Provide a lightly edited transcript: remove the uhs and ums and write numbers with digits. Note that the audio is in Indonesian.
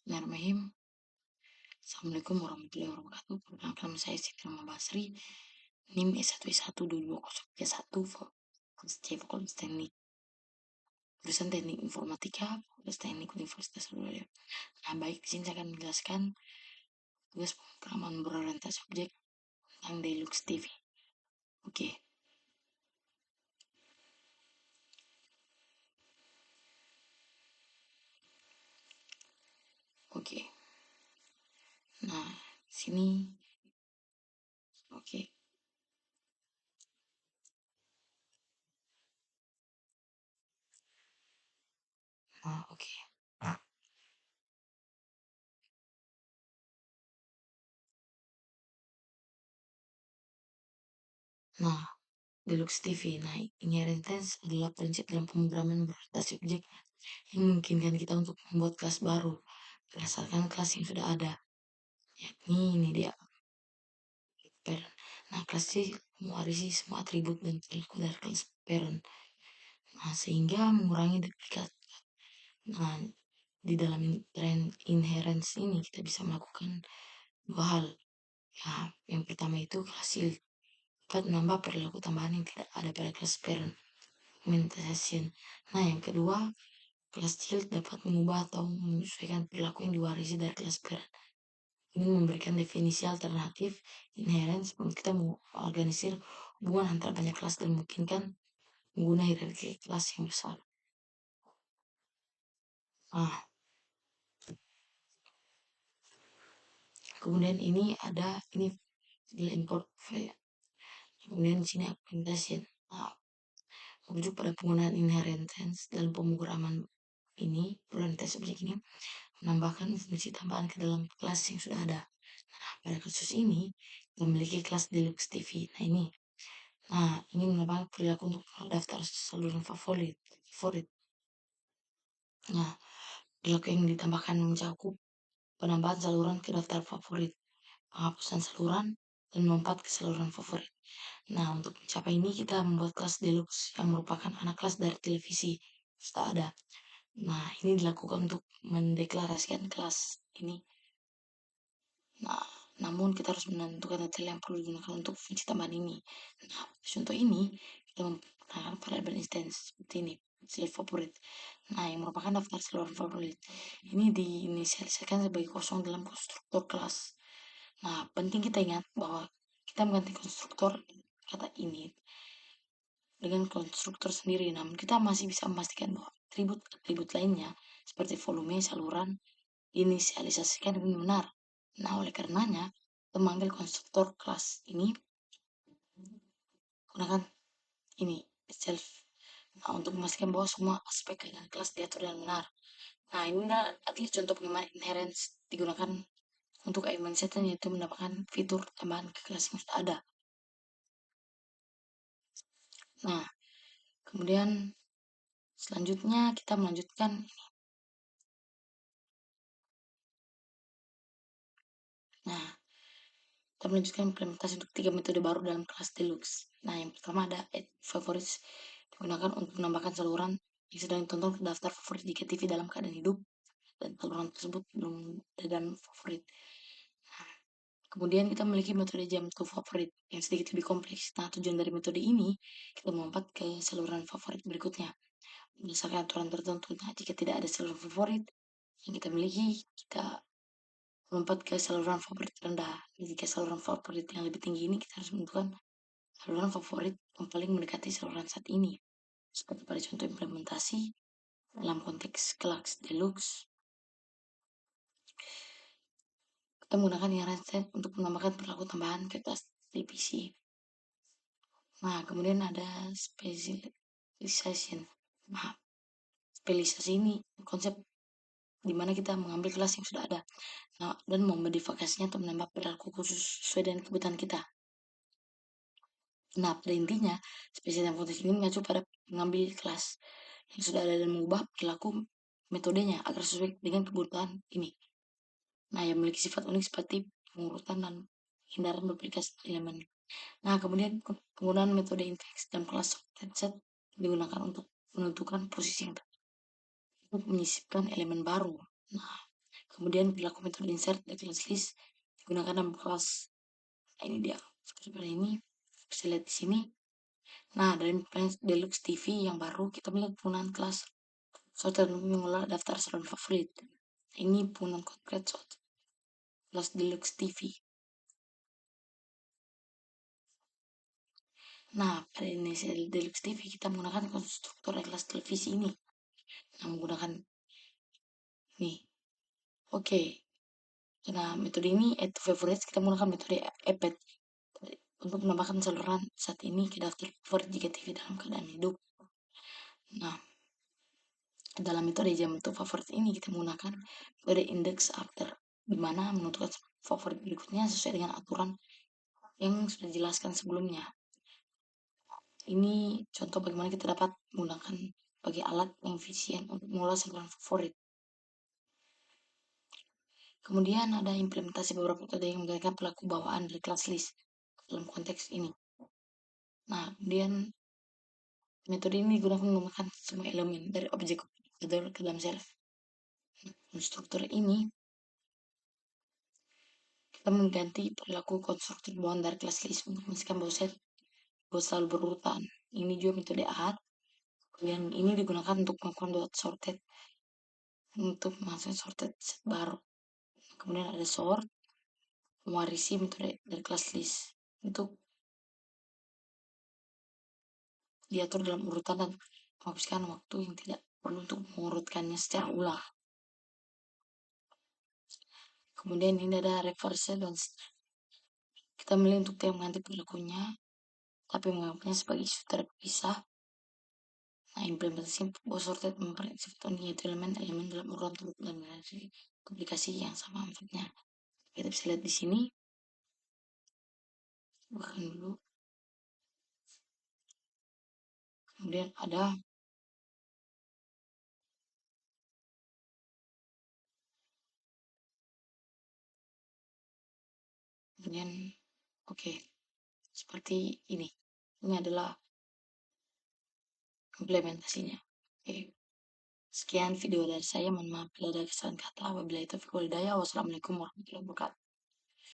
Bismillahirrahmanirrahim. Assalamualaikum warahmatullahi wabarakatuh. Perkenalkan nama saya Siti Roma Basri, NIM S1S1220331, Fakultas C, Fakultas Teknik, jurusan Teknik Informatika, Fakultas Teknik Universitas Surabaya. Nah, baik, di sini saya akan menjelaskan tugas pemrograman berorientasi objek tentang Deluxe TV. Oke. Oke. Nah, sini oke. Nah, oke. Nah, Deluxe TV. Nah, inheritance adalah prinsip dalam pemrograman berorientasi objek yang memungkinkan kita untuk membuat kelas baru berdasarkan kelas yang sudah ada, yakni ini dia parent. Nah, kelas C mewarisi semua atribut dan perilaku dari kelas parent. Nah, sehingga mengurangi duplikat. Nah, di dalam inheritance ini kita bisa melakukan dua hal. Ya, yang pertama itu kelas C dapat menambah perilaku tambahan yang tidak ada pada kelas parent, augmentation. Nah, yang kedua, kelas child dapat mengubah atau menyesuaikan perilaku yang diwarisi dari kelas parent. Ini memberikan definisi alternatif inherence untuk kita mengorganisir hubungan antara banyak kelas dan memungkinkan menggunakan hierarki kelas yang besar. Nah, kemudian ini import file. Kemudian di sini implementation. Nah, merujuk pada penggunaan inheritance dalam pemrograman ini, berorientasi objek ini menambahkan fungsi tambahan ke dalam kelas yang sudah ada. Nah, pada kasus ini memiliki kelas Deluxe TV. Ini menambahkan perilaku untuk daftar saluran favorit. Nah, perilaku yang ditambahkan mencakup penambahan saluran ke daftar favorit, penghapusan saluran, dan melompat ke saluran favorit. Nah, untuk mencapai ini kita membuat kelas Deluxe yang merupakan anak kelas dari televisi sudah ada. Nah, ini dilakukan untuk mendeklarasikan kelas ini. Nah, namun kita harus menentukan detail yang perlu digunakan untuk fungsi tambahan ini. Nah, contoh ini kita menggunakan variabel instance seperti ini, select favorit. Nah, yang merupakan daftar saluran favorit. Ini diinisialisasikan sebagai kosong dalam konstruktor kelas. Nah, penting kita ingat bahwa kita mengganti konstruktor kata ini dengan konstruktor sendiri, namun kita masih bisa memastikan bahwa atribut lainnya seperti volume, saluran, diinisialisasikan dengan benar. Nah, oleh karenanya, memanggil konstruktor kelas ini gunakan ini self. Nah, untuk memastikan bahwa semua aspek dengan kelas diatur dengan benar. Nah, ini adalah contoh bagaimana inherence digunakan untuk AI setting, yaitu mendapatkan fitur tambahan ke kelas yang sudah ada. Nah, kemudian selanjutnya kita melanjutkan ini. Nah, kita melanjutkan implementasi untuk 3 metode baru dalam kelas Deluxe. Nah, yang pertama ada add favorites, digunakan untuk menambahkan saluran yang sedang ditonton ke daftar favorit jika TV dalam keadaan hidup dan saluran tersebut belum ada dalam favorit. Nah, kemudian kita memiliki metode jump to favorit yang sedikit lebih kompleks. Nah, tujuan dari metode ini kita melompat ke saluran favorit berikutnya berdasarkan aturan tertentu. Nah, jika tidak ada saluran favorit yang kita miliki, kita melompat ke saluran favorit rendah. Jika saluran favorit yang lebih tinggi ini, kita harus menentukan saluran favorit yang paling mendekati saluran saat ini. Seperti pada contoh implementasi dalam konteks kelas Deluxe, kita menggunakan inheritance untuk menambahkan perilaku tambahan ke kelas DPC. Nah, kemudian ada specialization. Nah, spesialisasi ini konsep di mana kita mengambil kelas yang sudah ada, nah, dan memodifikasinya untuk menambah perilaku khusus sesuai dengan kebutuhan kita. Nah, pada intinya, spesies yang konteks ini mengacu pada mengambil kelas yang sudah ada dan mengubah perilaku metodenya agar sesuai dengan kebutuhan ini. Nah, yang memiliki sifat unik seperti pengurutan dan hindaran duplikasi elemen. Nah, kemudian penggunaan metode index dan kelas set digunakan untuk menentukan posisi yang tepat untuk menyisipkan elemen baru. Nah, Kemudian perilaku metode insert dan class list digunakan dalam kelas. Nah, ini dia seperti ini, bisa lihat di sini. Nah, dari Deluxe TV yang baru kita melihat penggunaan kelas sorted untuk mengolah daftar saluran favorit. Ini penggunaan konkret kelas Deluxe TV. Nah, pada inisial Deluxe TV kita menggunakan konstruktor kelas televisi ini. Nah, menggunakan nih. Oke. Nah, metode ini add to favorites kita menggunakan metode append untuk menambahkan saluran saat ini ke daftar favorit jika TV dalam keadaan hidup. Nah, dalam metode jam untuk favorit ini kita menggunakan metode index after, di mana menentukan favorit berikutnya sesuai dengan aturan yang sudah dijelaskan sebelumnya. Ini contoh bagaimana kita dapat menggunakan bagi alat yang efisien untuk mengolah saluran favorit. Kemudian ada implementasi beberapa metode yang menggunakan pelaku bawaan dari class list dalam konteks ini. Nah, kemudian metode ini digunakan menggunakan semua elemen dari objek ke dalam self. Struktur ini kita mengganti perilaku konstruktor bawaan dari kelas list untuk memastikan bahwa set selalu berurutan. Ini juga metode add. Kemudian ini digunakan untuk melakukan dot sorted untuk masuk sorted set baru. Kemudian ada sort, mewarisi metode dari kelas list untuk diatur dalam urutan dan menghapuskan waktu yang tidak perlu untuk mengurutkannya secara ulang. Kemudian ini ada reverse dan kita milih untuk tidak mengganti perilakunya, tapi menganggapnya sebagai isu terpisah. Nah, implementasi both sorted memperhatikan yaitu elemen-elemen dalam urutan turut dan dari aplikasi yang sama manfaatnya. Kita bisa lihat di sini. Bahkan dulu. Kemudian ada kemudian oke. Seperti ini. Ini adalah implementasinya. Oke. Sekian video dari saya. Mohon maaf bila ada kesalahan kata. Wabillahi taufiq wal hidayah. Wassalamualaikum warahmatullahi wabarakatuh.